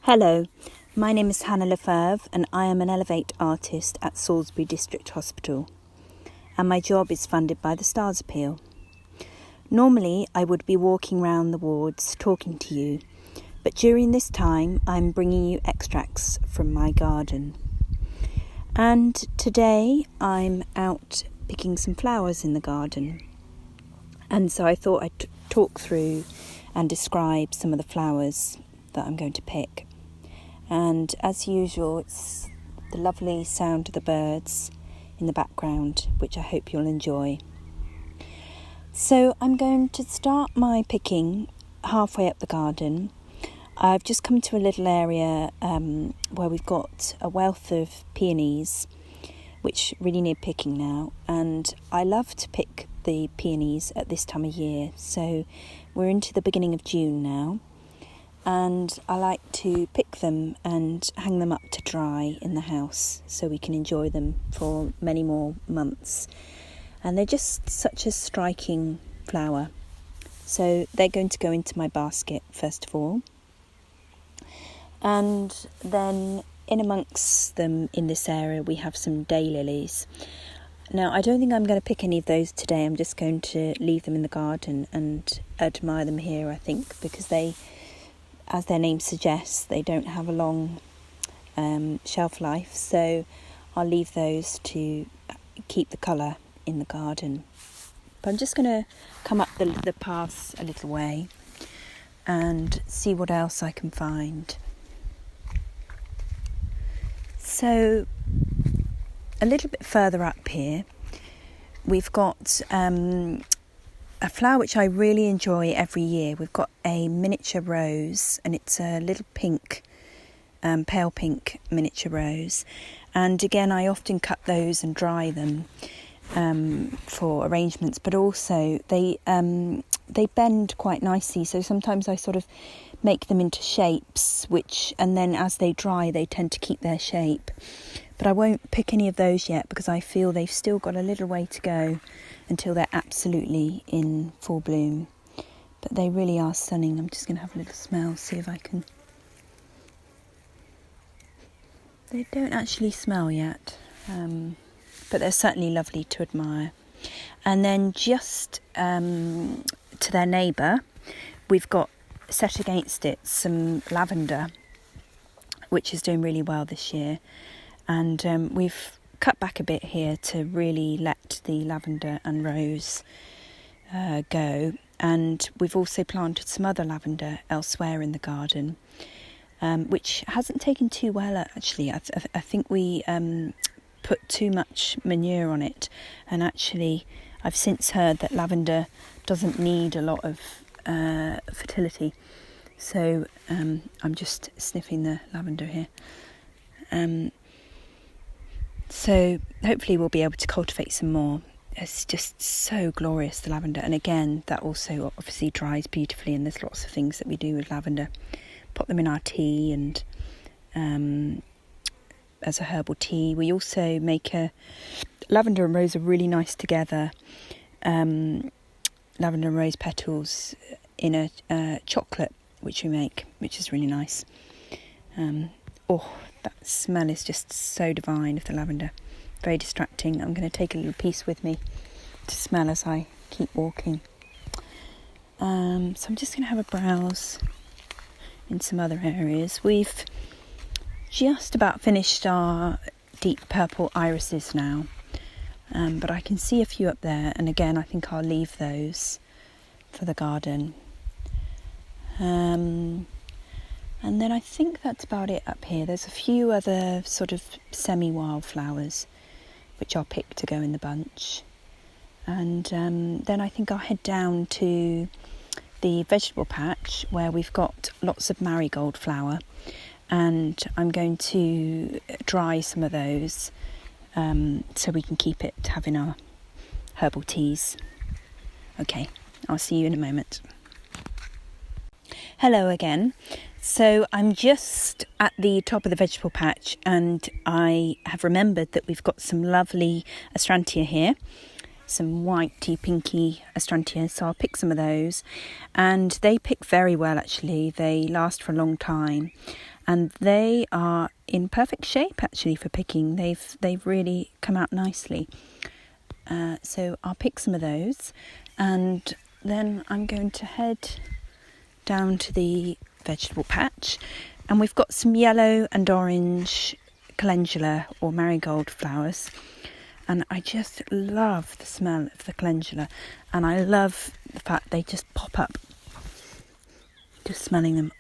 Hello, my name is Hannah Lefeuvre and I am an Elevate artist at Salisbury District Hospital, and my job is funded by the Stars Appeal. Normally I would be walking round the wards talking to you, but during this time I'm bringing you extracts from my garden. And today I'm out picking some flowers in the garden, and so I thought I'd talk through and describe some of the flowers that I'm going to pick. And as usual, it's the lovely sound of the birds in the background, which I hope you'll enjoy. So I'm going to start my picking halfway up the garden. I've just come to a little area where we've got a wealth of peonies, which really need picking now. And I love to pick the peonies at this time of year. So we're into the beginning of June now. And I like to pick them and hang them up to dry in the house so we can enjoy them for many more months. And they're just such a striking flower. So they're going to go into my basket first of all. And then in amongst them in this area we have some daylilies. Now I don't think I'm going to pick any of those today. I'm just going to leave them in the garden and admire them here, I think, because they, as their name suggests, they don't have a long shelf life, so I'll leave those to keep the colour in the garden. But I'm just going to come up the paths a little way and see what else I can find. So a little bit further up here we've got a flower which I really enjoy every year. We've got a miniature rose, and it's a little pink, pale pink miniature rose. And again, I often cut those and dry them for arrangements, but also they bend quite nicely. So sometimes I sort of make them into shapes, and then as they dry, they tend to keep their shape. But I won't pick any of those yet because I feel they've still got a little way to go until they're absolutely in full bloom. But they really are stunning. I'm just going to have a little smell, see if I can... They don't actually smell yet, but they're certainly lovely to admire. And then just to their neighbour, we've got set against it some lavender, which is doing really well this year. And we've cut back a bit here to really let the lavender and rose go. And we've also planted some other lavender elsewhere in the garden, which hasn't taken too well actually. I think we put too much manure on it, and actually I've since heard that lavender doesn't need a lot of fertility. So I'm just sniffing the lavender here. So hopefully we'll be able to cultivate some more. It's just so glorious, the lavender. And again, that also obviously dries beautifully, and there's lots of things that we do with lavender. Put them in our tea and as a herbal tea. We also make lavender and rose are really nice together. Lavender and rose petals in a chocolate which we make, which is really nice. That smell is just so divine of the lavender. Very distracting. I'm going to take a little piece with me to smell as I keep walking. So I'm just going to have a browse in some other areas. We've just about finished our deep purple irises now, but I can see a few up there, and again I think I'll leave those for the garden. And then I think that's about it up here. There's a few other sort of semi-wild flowers which I'll pick to go in the bunch. And then I think I'll head down to the vegetable patch where we've got lots of marigold flower, and I'm going to dry some of those so we can keep it to have in our herbal teas. Okay, I'll see you in a moment. Hello again. So I'm just at the top of the vegetable patch, and I have remembered that we've got some lovely Astrantia here, some whitey pinky Astrantia, so I'll pick some of those. And they pick very well actually, they last for a long time. and they are in perfect shape actually for picking. They've really come out nicely. So I'll pick some of those, and then I'm going to head down to the vegetable patch, and we've got some yellow and orange calendula or marigold flowers, and I just love the smell of the calendula, and I love the fact they just pop up. Just smelling them,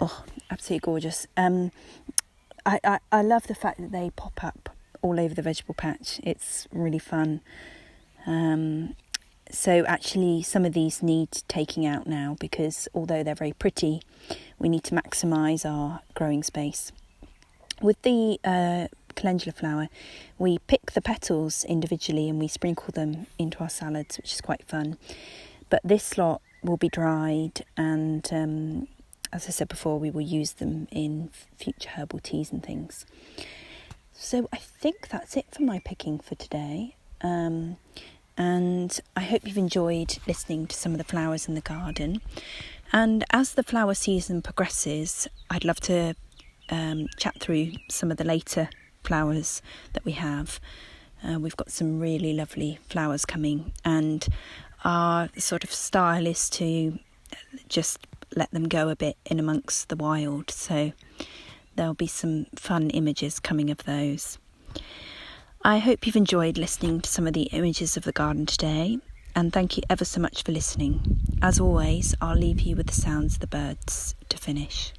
absolutely gorgeous. I love the fact that they pop up all over the vegetable patch. It's really fun. So actually some of these need taking out now, because although they're very pretty, we need to maximise our growing space. With the calendula flower, we pick the petals individually and we sprinkle them into our salads, which is quite fun. But this lot will be dried, and as I said before, we will use them in future herbal teas and things. So I think that's it for my picking for today. And I hope you've enjoyed listening to some of the flowers in the garden. And as the flower season progresses, I'd love to chat through some of the later flowers that we have. We've got some really lovely flowers coming, and our sort of style is to just let them go a bit in amongst the wild. So there'll be some fun images coming of those. I hope you've enjoyed listening to some of the images of the garden today, and thank you ever so much for listening. As always, I'll leave you with the sounds of the birds to finish.